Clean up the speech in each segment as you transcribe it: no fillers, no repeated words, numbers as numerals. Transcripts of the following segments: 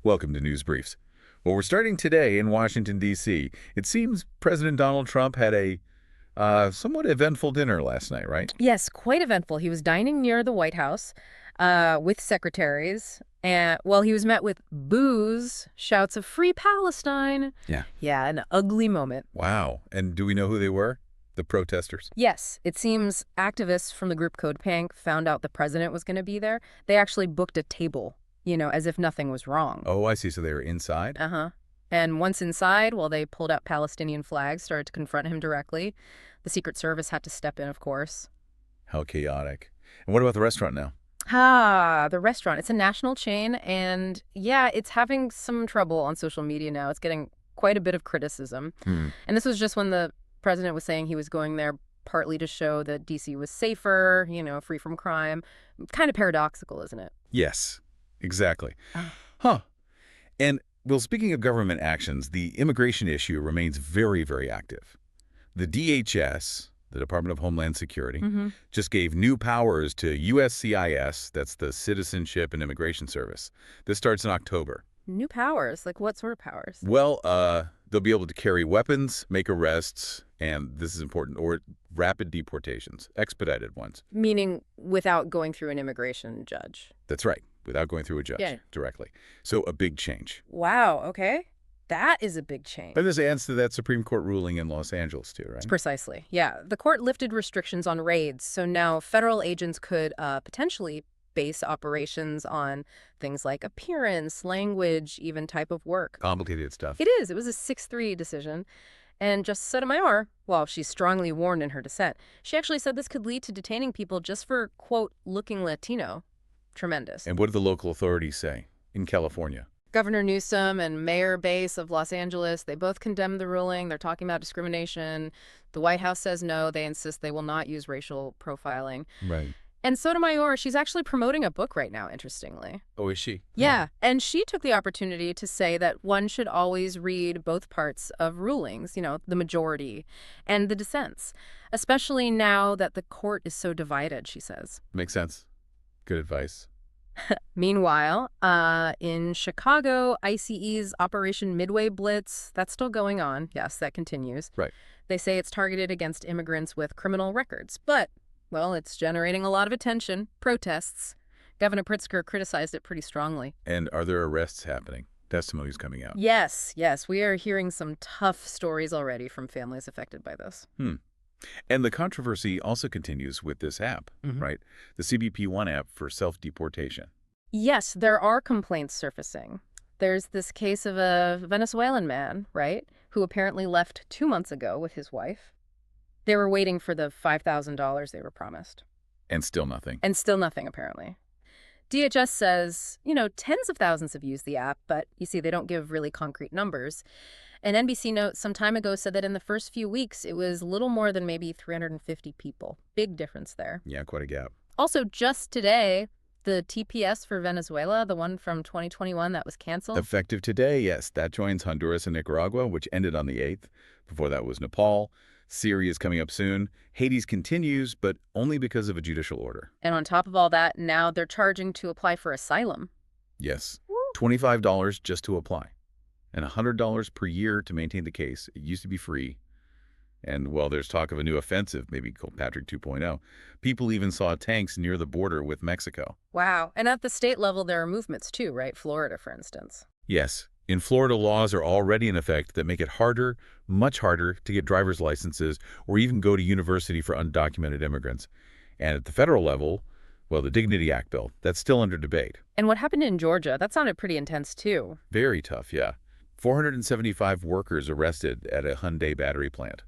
Welcome to News Briefs. Well, we're starting today in Washington, D.C. It seems President Donald Trump had a somewhat eventful dinner last night, right? Yes, quite eventful. He was dining near the White House with secretaries, and well, he was met with boos, shouts of "Free Palestine." Yeah. Yeah, an ugly moment. Wow. And do we know who they were? The protesters? Yes, it seems activists from the group Code Pink found out the president was going to be there. They actually booked a table, as if nothing was wrong. Oh, I see. So they were inside? Uh-huh. And once inside, well, they pulled out Palestinian flags, started to confront him directly. The Secret Service had to step in, of course. How chaotic. And what about the restaurant now? The restaurant. It's a national chain, and yeah, it's having some trouble on social media now. It's getting quite a bit of criticism. And this was just when the president was saying he was going there partly to show that D.C. was safer, free from crime. Kind of paradoxical, isn't it? Yes, exactly. Oh. Huh. And, well, speaking of government actions, the immigration issue remains very, very active. The DHS, the Department of Homeland Security, just gave new powers to USCIS, that's the Citizenship and Immigration Service. This starts in October. New powers? Like what sort of powers? Well, they'll be able to carry weapons, make arrests, and this is important, or rapid deportations, expedited ones. Meaning without going through an immigration judge. That's right, without going through a judge directly. So a big change. Wow, okay. That is a big change. But this adds to that Supreme Court ruling in Los Angeles, too, right? Precisely. Yeah. The court lifted restrictions on raids, so now federal agents could potentially base operations on things like appearance, language, even type of work. Complicated stuff. It is. It was a 6-3 decision. And Justice Sotomayor, while she strongly warned in her dissent, she actually said this could lead to detaining people just for, quote, looking Latino. Tremendous. And what did the local authorities say in California? Governor Newsom and Mayor Bass of Los Angeles, they both condemned the ruling. They're talking about discrimination. The White House says no. They insist they will not use racial profiling. Right. And Sotomayor, she's actually promoting a book right now, interestingly. Oh, is she? Yeah. And she took the opportunity to say that one should always read both parts of rulings, the majority and the dissents, especially now that the court is so divided, she says. Makes sense. Good advice. Meanwhile, in Chicago, ICE's Operation Midway Blitz, that's still going on. Yes, that continues. Right. They say it's targeted against immigrants with criminal records. But, well, it's generating a lot of attention, protests. Governor Pritzker criticized it pretty strongly. And are there arrests happening? Testimonies coming out? Yes. We are hearing some tough stories already from families affected by this. And the controversy also continues with this app, right? The CBP One app for self-deportation. Yes, there are complaints surfacing. There's this case of a Venezuelan man, right, who apparently left 2 months ago with his wife. They were waiting for the $5,000 they were promised. And still nothing. And still nothing, apparently. DHS says, tens of thousands have used the app, but you see, they don't give really concrete numbers. And NBC Notes some time ago said that in the first few weeks, it was little more than maybe 350 people. Big difference there. Yeah, quite a gap. Also, just today, the TPS for Venezuela, the one from 2021 that was canceled. Effective today, yes. That joins Honduras and Nicaragua, which ended on the 8th. Before that was Nepal. Syria is coming up soon. Hades continues, but only because of a judicial order. And on top of all that, now they're charging to apply for asylum. Yes. $25 just to apply. And $100 per year to maintain the case. It used to be free. And, well, there's talk of a new offensive, maybe called Patrick 2.0. People even saw tanks near the border with Mexico. Wow. And at the state level, there are movements too, right? Florida, for instance. Yes. In Florida, laws are already in effect that make it harder, much harder, to get driver's licenses or even go to university for undocumented immigrants. And at the federal level, well, the Dignity Act bill, that's still under debate. And what happened in Georgia? That sounded pretty intense, too. Very tough, yeah. 475 workers arrested at a Hyundai battery plant.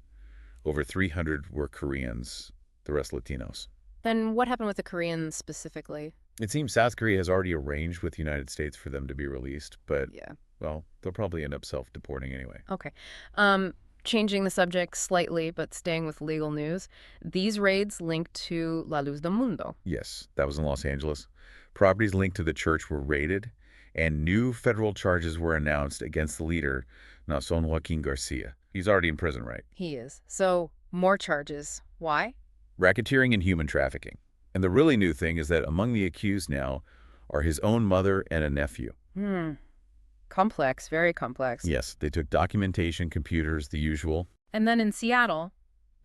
Over 300 were Koreans, the rest Latinos. Then what happened with the Koreans specifically? It seems South Korea has already arranged with the United States for them to be released, but, yeah, well, they'll probably end up self-deporting anyway. Okay. Changing the subject slightly, but staying with legal news, these raids linked to La Luz del Mundo. Yes, that was in Los Angeles. Properties linked to the church were raided, and new federal charges were announced against the leader, Nason Joaquin Garcia. He's already in prison, right? He is. So, more charges. Why? Racketeering and human trafficking. And the really new thing is that among the accused now are his own mother and a nephew. Complex, very complex. Yes, they took documentation, computers, the usual. And then in Seattle,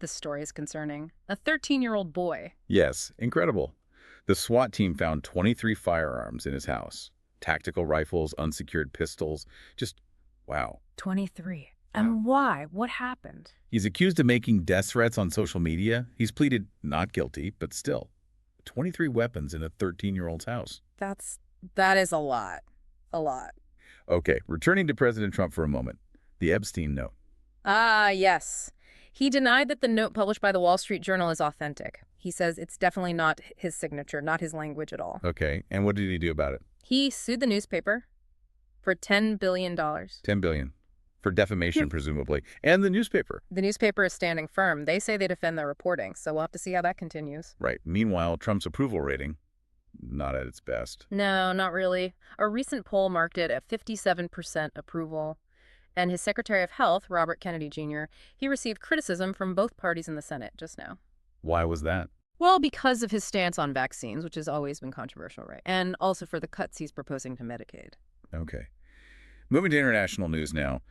this story is concerning. A 13-year-old boy. Yes, incredible. The SWAT team found 23 firearms in his house. Tactical rifles, unsecured pistols. Just, wow. 23. Wow. And why? What happened? He's accused of making death threats on social media. He's pleaded not guilty, but still. 23 weapons in a 13-year-old's house. That is a lot. A lot. Okay, returning to President Trump for a moment. The Epstein note. Ah, yes. He denied that the note published by the Wall Street Journal is authentic. He says it's definitely not his signature, not his language at all. Okay, and what did he do about it? He sued the newspaper for $10 billion. $10 billion. For defamation, presumably. And the newspaper. The newspaper is standing firm. They say they defend their reporting, so we'll have to see how that continues. Right. Meanwhile, Trump's approval rating, not at its best. No, not really. A recent poll marked it at 57% approval. And his Secretary of Health, Robert Kennedy Jr., he received criticism from both parties in the Senate just now. Why was that? Well, because of his stance on vaccines, which has always been controversial, right? And also for the cuts he's proposing to Medicaid. Okay. Moving to international news now.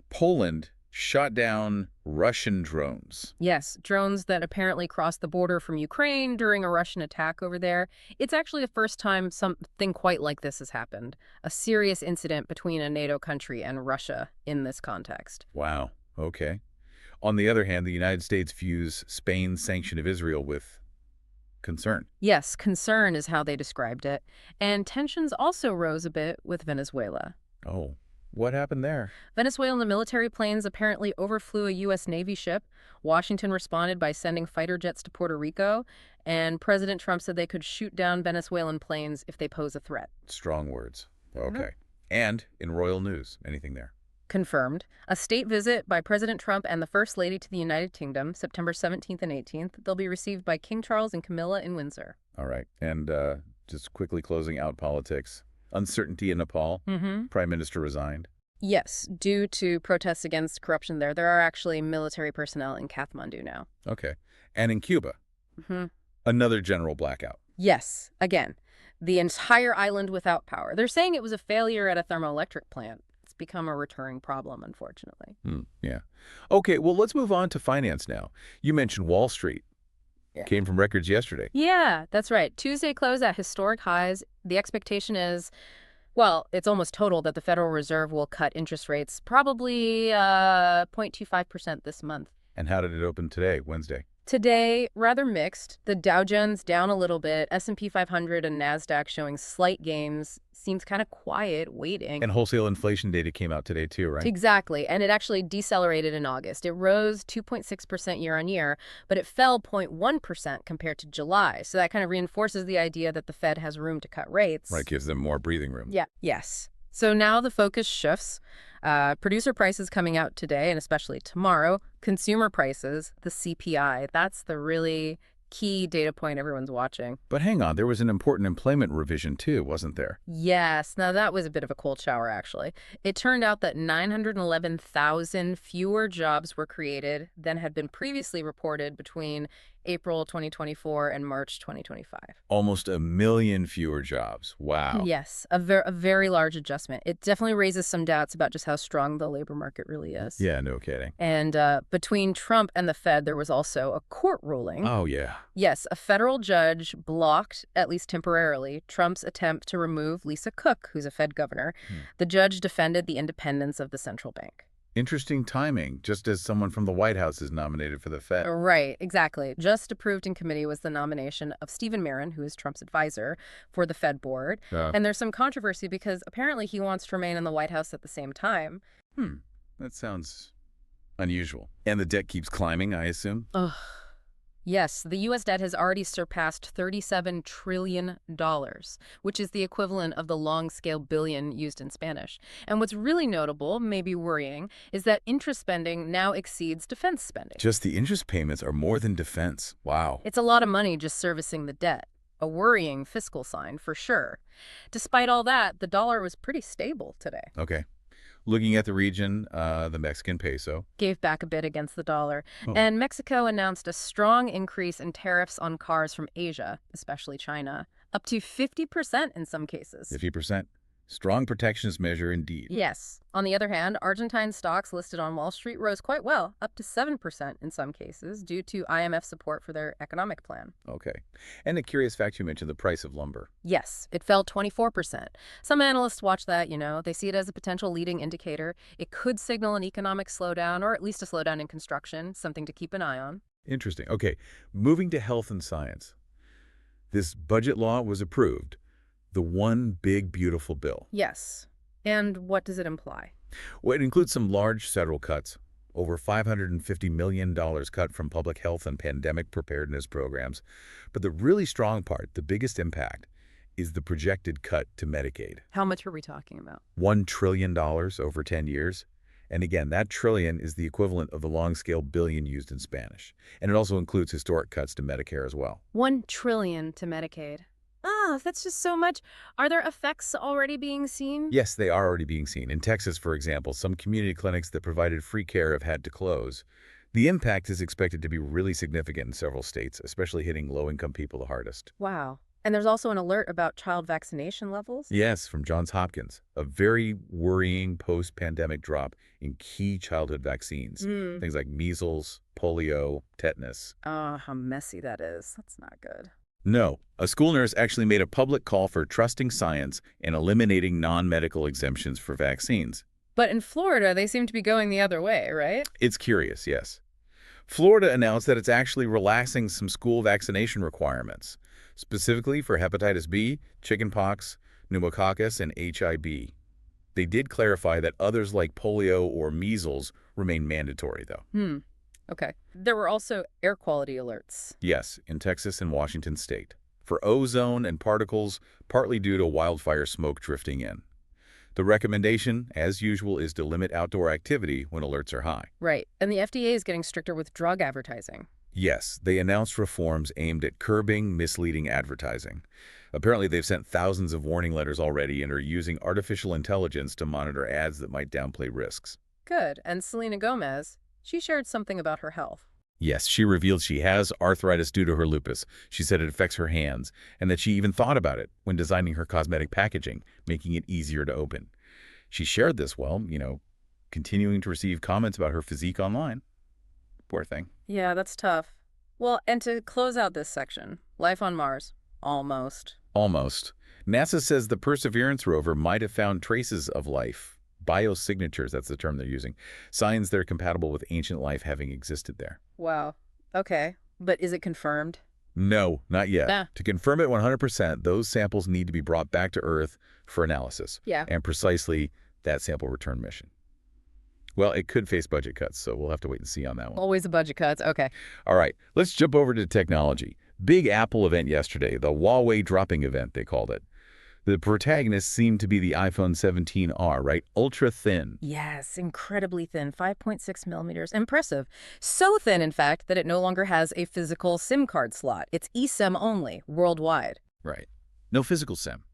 Poland shot down Russian drones. Yes, drones that apparently crossed the border from Ukraine during a Russian attack over there. It's actually the first time something quite like this has happened. A serious incident between a NATO country and Russia in this context. Wow. Okay. On the other hand, the United States views Spain's sanction of Israel with concern. Yes, concern is how they described it. And tensions also rose a bit with Venezuela. Oh, what happened there? Venezuelan military planes apparently overflew a U.S. Navy ship. Washington responded by sending fighter jets to Puerto Rico. And President Trump said they could shoot down Venezuelan planes if they pose a threat. Strong words. Okay. And in royal news, anything there? Confirmed. A state visit by President Trump and the First Lady to the United Kingdom, September 17th and 18th. They'll be received by King Charles and Camilla in Windsor. All right. And just quickly closing out politics. Uncertainty in Nepal. Prime Minister resigned. Yes, due to protests against corruption there. There are actually military personnel in Kathmandu now. Okay. And in Cuba. Another general blackout. Yes, again, the entire island without power. They're saying it was a failure at a thermoelectric plant. It's become a recurring problem, unfortunately. Yeah. Okay, well, let's move on to finance now. You mentioned Wall Street. Yeah. Came from records yesterday. Yeah, that's right. Tuesday closed at historic highs. The expectation is, well, it's almost total that the Federal Reserve will cut interest rates probably 0.25% this month. And how did it open today, Wednesday? Today, rather mixed. The Dow Jones down a little bit. S&P 500 and NASDAQ showing slight gains. Seems kind of quiet, waiting. And wholesale inflation data came out today too, right? Exactly. And it actually decelerated in August. It rose 2.6% year on year, but it fell 0.1% compared to July. So that kind of reinforces the idea that the Fed has room to cut rates. Right, gives them more breathing room. Yeah. Yes. So now the focus shifts. Producer prices coming out today and especially tomorrow. Consumer prices, the CPI. That's the really key data point everyone's watching. But hang on, there was an important employment revision too, wasn't there? Yes. Now that was a bit of a cold shower, actually. It turned out that 911,000 fewer jobs were created than had been previously reported between April 2024 and March 2025. Almost 1 million fewer jobs. Wow. Yes, a very large adjustment. It definitely raises some doubts about just how strong the labor market really is. Yeah, no kidding. And between Trump and the Fed, there was also a court ruling. Oh, yeah. Yes, a federal judge blocked, at least temporarily, Trump's attempt to remove Lisa Cook, who's a Fed governor. The judge defended the independence of the central bank. Interesting timing, just as someone from the White House is nominated for the Fed. Right, exactly. Just approved in committee was the nomination of Stephen Barron, who is Trump's advisor for the Fed board. And there's some controversy because apparently he wants to remain in the White House at the same time. That sounds unusual. And the debt keeps climbing, I assume? Ugh. Yes, the U.S. debt has already surpassed $37 trillion, which is the equivalent of the long-scale billion used in Spanish. And what's really notable, maybe worrying, is that interest spending now exceeds defense spending. Just the interest payments are more than defense. Wow. It's a lot of money just servicing the debt. A worrying fiscal sign, for sure. Despite all that, the dollar was pretty stable today. Okay. Looking at the region, the Mexican peso gave back a bit against the dollar. And Mexico announced a strong increase in tariffs on cars from Asia, especially China, up to 50% in some cases. 50%. Strong protectionist measure indeed. Yes. On the other hand, Argentine stocks listed on Wall Street rose quite well, up to 7% in some cases, due to IMF support for their economic plan. Okay. And a curious fact, you mentioned the price of lumber. Yes, it fell 24%. Some analysts watch that, they see it as a potential leading indicator. It could signal an economic slowdown, or at least a slowdown in construction, something to keep an eye on. Interesting. Okay, moving to health and science. This budget law was approved. The one big, beautiful bill. Yes. And what does it imply? Well, it includes some large federal cuts, over $550 million cut from public health and pandemic preparedness programs. But the really strong part, the biggest impact, is the projected cut to Medicaid. How much are we talking about? $1 trillion over 10 years. And again, that trillion is the equivalent of the long-scale billion used in Spanish. And it also includes historic cuts to Medicare as well. $1 trillion to Medicaid. Ah, that's just so much. Are there effects already being seen? Yes, they are already being seen. In Texas, for example, some community clinics that provided free care have had to close. The impact is expected to be really significant in several states, especially hitting low-income people the hardest. Wow. And there's also an alert about child vaccination levels? Yes, from Johns Hopkins, a very worrying post-pandemic drop in key childhood vaccines. Things like measles, polio, tetanus. Oh, how messy that is. That's not good. No, a school nurse actually made a public call for trusting science and eliminating non-medical exemptions for vaccines. But in Florida, they seem to be going the other way, right? It's curious, yes. Florida announced that it's actually relaxing some school vaccination requirements, specifically for hepatitis B, chickenpox, pneumococcus, and HIV. They did clarify that others like polio or measles remain mandatory, though. Okay. There were also air quality alerts. Yes, in Texas and Washington state, for ozone and particles, partly due to wildfire smoke drifting in. The recommendation, as usual, is to limit outdoor activity when alerts are high. Right. And the FDA is getting stricter with drug advertising. Yes, they announced reforms aimed at curbing misleading advertising. Apparently, they've sent thousands of warning letters already and are using artificial intelligence to monitor ads that might downplay risks. Good. And Selena Gomez, she shared something about her health. Yes, she revealed she has arthritis due to her lupus. She said it affects her hands, and that she even thought about it when designing her cosmetic packaging, making it easier to open. She shared this while, continuing to receive comments about her physique online. Poor thing. Yeah, that's tough. Well, and to close out this section, life on Mars. Almost. Almost. NASA says the Perseverance rover might have found traces of life. Biosignatures, that's the term they're using. Signs that are compatible with ancient life having existed there. Wow. Okay. But is it confirmed? No, not yet. Nah. To confirm it 100%, those samples need to be brought back to Earth for analysis. Yeah. And precisely that sample return mission. Well, it could face budget cuts, so we'll have to wait and see on that one. Always the budget cuts. Okay. All right, let's jump over to technology. Big Apple event yesterday, the Huawei dropping event, they called it. The protagonist seemed to be the iPhone 17R, right? Ultra thin. Yes, incredibly thin, 5.6 millimeters. Impressive. So thin, in fact, that it no longer has a physical SIM card slot. It's eSIM only, worldwide. Right. No physical SIM.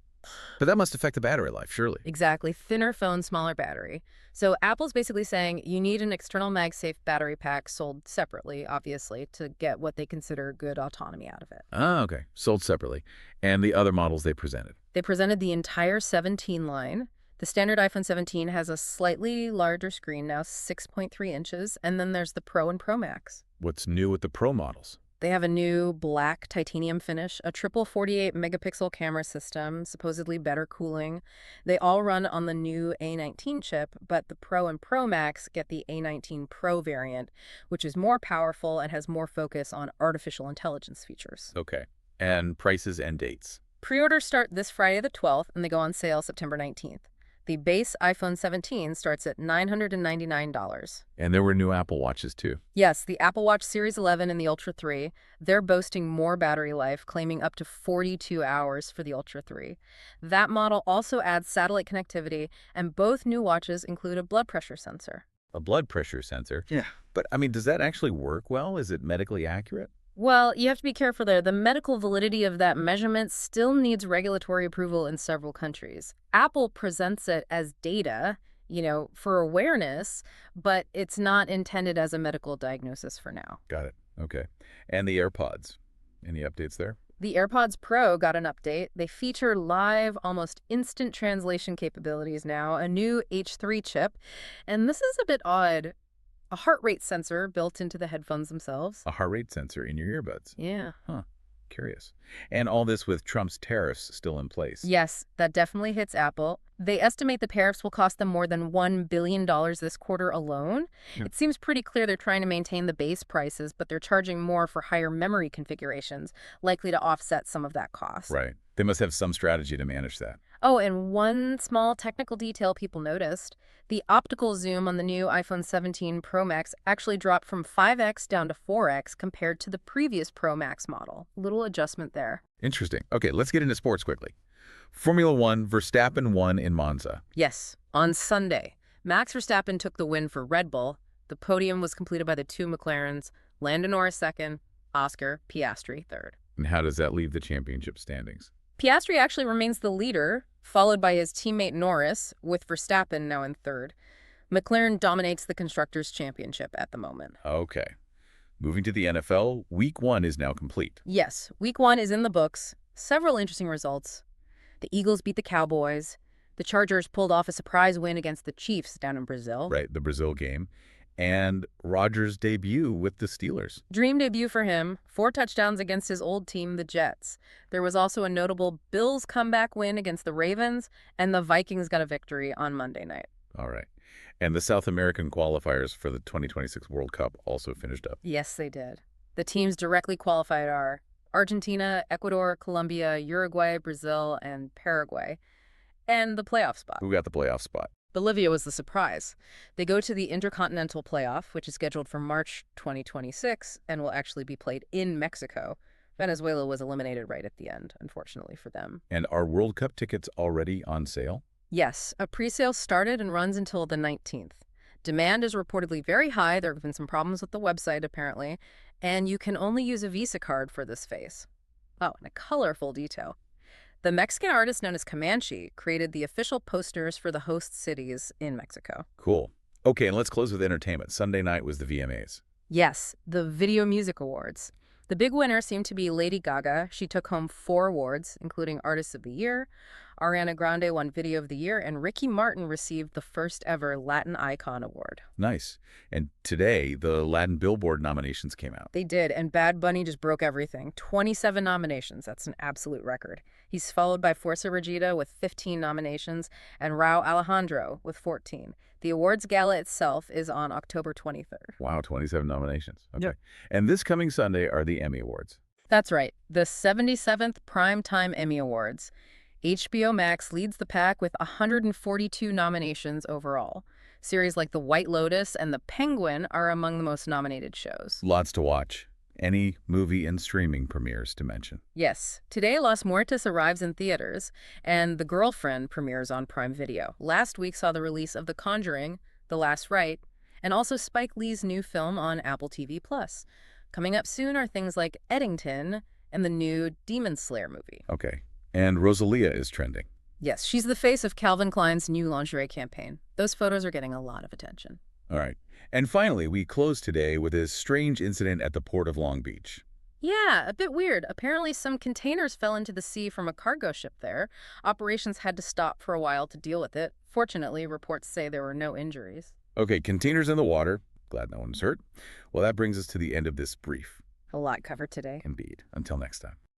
But that must affect the battery life, surely. Exactly. Thinner phone, smaller battery. So Apple's basically saying you need an external MagSafe battery pack sold separately, obviously, to get what they consider good autonomy out of it. Ah, okay. Sold separately. And the other models they presented? They presented the entire 17 line. The standard iPhone 17 has a slightly larger screen, now 6.3 inches, and then there's the Pro and Pro Max. What's new with the Pro models? They have a new black titanium finish, a triple 48-megapixel camera system, supposedly better cooling. They all run on the new A19 chip, but the Pro and Pro Max get the A19 Pro variant, which is more powerful and has more focus on artificial intelligence features. Okay. And prices and dates? Pre-orders start this Friday the 12th, and they go on sale September 19th. The base iPhone 17 starts at $999. And there were new Apple Watches, too. Yes, the Apple Watch Series 11 and the Ultra 3, they're boasting more battery life, claiming up to 42 hours for the Ultra 3. That model also adds satellite connectivity, and both new watches include a blood pressure sensor. A blood pressure sensor? Yeah. But, does that actually work well? Is it medically accurate? Well, you have to be careful there. The medical validity of that measurement still needs regulatory approval in several countries. Apple presents it as data, for awareness, but it's not intended as a medical diagnosis for now. Got it. Okay. And the AirPods? Any updates there? The AirPods Pro got an update. They feature live, almost instant translation capabilities now, a new H3 chip, and this is a bit odd, a heart rate sensor built into the headphones themselves. A heart rate sensor in your earbuds. Yeah. Huh. Curious. And all this with Trump's tariffs still in place. Yes, that definitely hits Apple. They estimate the tariffs will cost them more than $1 billion this quarter alone. Yeah. It seems pretty clear they're trying to maintain the base prices, but they're charging more for higher memory configurations, likely to offset some of that cost. Right. They must have some strategy to manage that. Oh, and one small technical detail people noticed. The optical zoom on the new iPhone 17 Pro Max actually dropped from 5x down to 4x compared to the previous Pro Max model. Little adjustment there. Interesting. Okay, let's get into sports quickly. Formula One, Verstappen won in Monza. Yes, on Sunday, Max Verstappen took the win for Red Bull. The podium was completed by the two McLarens, Lando Norris second, Oscar Piastri third. And how does that leave the championship standings? Piastri actually remains the leader, followed by his teammate Norris, with Verstappen now in third. McLaren dominates the Constructors' Championship at the moment. Okay. Moving to the NFL, Week 1 is now complete. Yes, Week 1 is in the books. Several interesting results. The Eagles beat the Cowboys. The Chargers pulled off a surprise win against the Chiefs down in Brazil. Right, the Brazil game. And Rodgers' debut with the Steelers. Dream debut for him, 4 touchdowns against his old team, the Jets. There was also a notable Bills comeback win against the Ravens, and the Vikings got a victory on Monday night. All right. And the South American qualifiers for the 2026 World Cup also finished up. Yes, they did. The teams directly qualified are Argentina, Ecuador, Colombia, Uruguay, Brazil, and Paraguay. And the playoff spot. Who got the playoff spot? Bolivia was the surprise. They go to the Intercontinental Playoff, which is scheduled for March 2026 and will actually be played in Mexico. Venezuela was eliminated right at the end, unfortunately for them. And are World Cup tickets already on sale? Yes, a pre-sale started and runs until the 19th. Demand is reportedly very high. There have been some problems with the website, apparently, and you can only use a Visa card for this phase. Oh, and a colorful detail. The Mexican artist known as Comanche created the official posters for the host cities in Mexico. Cool. Okay, and let's close with entertainment. Sunday night was the VMAs. Yes, the Video Music Awards. The big winner seemed to be Lady Gaga. She took home 4 awards, including Artist of the Year. Ariana Grande won Video of the Year, and Ricky Martin received the first ever Latin Icon Award. Nice. And today, the Latin Billboard nominations came out. They did, and Bad Bunny just broke everything. 27 nominations. That's an absolute record. He's followed by Forza Regida with 15 nominations and Rauw Alejandro with 14. The awards gala itself is on October 23rd. Wow, 27 nominations. Okay. Yep. And this coming Sunday are the Emmy Awards. That's right, the 77th Primetime Emmy Awards. HBO Max leads the pack with 142 nominations overall. Series like The White Lotus and The Penguin are among the most nominated shows. Lots to watch. Any movie and streaming premieres to mention. Yes, today Los Muertos arrives in theaters, and The Girlfriend premieres on Prime Video. Last week saw the release of The Conjuring, The Last Rite, and also Spike Lee's new film on Apple TV+. Coming up soon are things like Eddington and the new Demon Slayer movie. Okay. And Rosalia is trending. Yes, she's the face of Calvin Klein's new lingerie campaign. Those photos are getting a lot of attention. All right. And finally, we close today with a strange incident at the Port of Long Beach. Yeah, a bit weird. Apparently some containers fell into the sea from a cargo ship there. Operations had to stop for a while to deal with it. Fortunately, reports say there were no injuries. Okay, containers in the water. Glad no one's hurt. Well, that brings us to the end of this brief. A lot covered today. Indeed. Until next time.